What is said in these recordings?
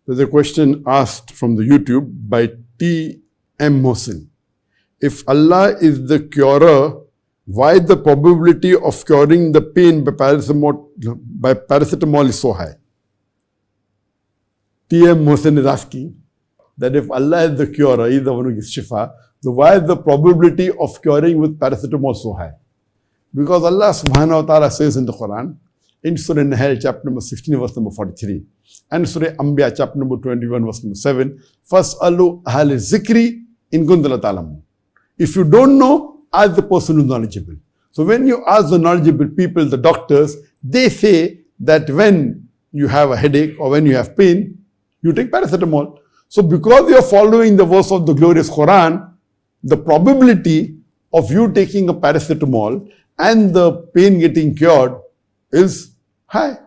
There's a question asked from the YouTube by T.M. Mohsin. If Allah is the curer, why the probability of curing the pain by paracetamol is so high? T.M. Mohsin is asking that if Allah is the curer, He is the one who gives shifa, so why is the probability of curing with paracetamol so high? Because Allah subhanahu wa ta'ala says in the Quran, in Surah Nahl, chapter number 16, verse number 43, and Surah Anbiya, chapter number 21, verse number 7, فَاسْأَلُوا أَهْلِ الذِّكْرِ إِن كُنتُمْ لَا تَعْلَمُونَ. If you don't know, ask the person who is knowledgeable. So when you ask the knowledgeable people, the doctors, they say that when you have a headache or when you have pain, you take paracetamol. So because you are following the verse of the glorious Quran, the probability of you taking a paracetamol and the pain getting cured is high.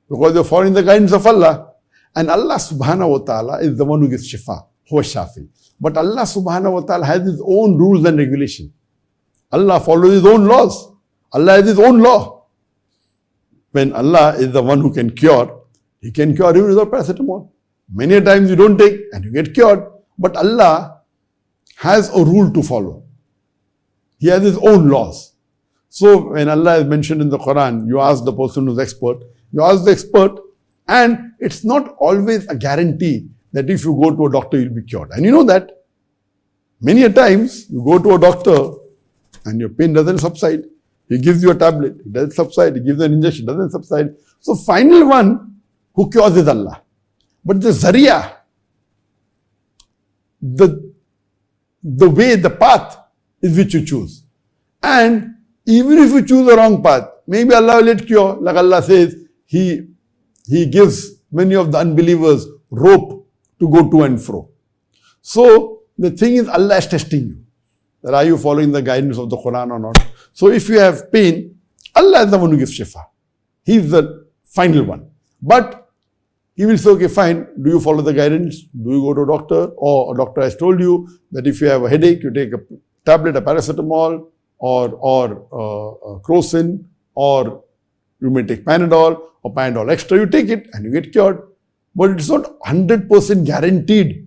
Because you are following the guidance of Allah. And Allah subhanahu wa ta'ala is the one who gives shifa, huwa shafi. But Allah subhanahu wa ta'ala has His own rules and regulations. Allah follows His own laws. Allah has His own law. When Allah is the one who can cure, He can cure even without paracetamol. Many times you don't take and you get cured. But Allah has a rule to follow. He has His own laws. So when Allah is mentioned in the Quran, you ask the person who's expert, you ask the expert, and it's not always a guarantee that if you go to a doctor, you'll be cured. And you know that many a times you go to a doctor and your pain doesn't subside. He gives you a tablet, it doesn't subside. He gives you an injection, it doesn't subside. So final one who cures is Allah. But the Zariya, the way, the path is which you choose. And even if you choose the wrong path, maybe Allah will let cure. Like Allah says, He gives many of the unbelievers rope to go to and fro. So the thing is, Allah is testing you. That are you following the guidance of the Quran or not? So if you have pain, Allah is the one who gives shifa. He is the final one. But He will say, okay, fine, do you follow the guidance? Do you go to a doctor? Or a doctor has told you that if you have a headache, you take a tablet, a paracetamol, or crocin, or you may take Panadol, or Panadol extra, you take it and you get cured. But it's not 100% guaranteed.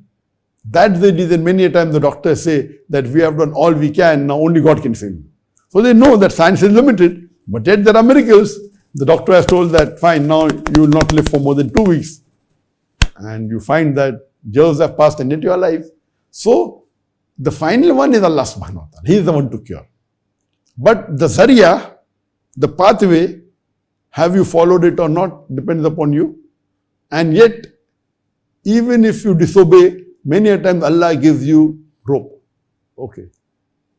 That's the reason many a time the doctors say that we have done all we can, now only God can save you. So they know that science is limited, but yet there are miracles. The doctor has told that, fine, now you will not live for more than 2 weeks. And you find that years have passed and yet you are alive. So the final one is Allah subhanahu wa ta'ala. He is the one to cure. But the Zariya, the pathway, have you followed it or not, depends upon you. And yet, even if you disobey, many a time Allah gives you rope. Okay,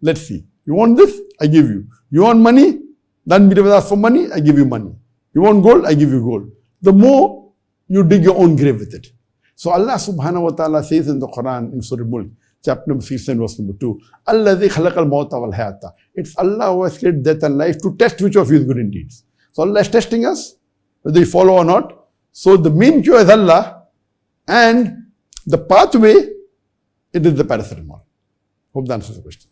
let's see. You want this? I give you. You want money? Then be ask for money, I give you money. You want gold? I give you gold. The more you dig your own grave with it. So Allah subhanahu wa ta'ala says in the Quran, in Surah Mulk, chapter number 6 and verse number 2, Alladhi khalaqal mawta wal hayata. It's Allah who has created death and life to test which of you is good in deeds. So Allah is testing us, whether you follow or not. So the main cure is Allah, and the pathway, it is the paracetamol. Hope that answers the question.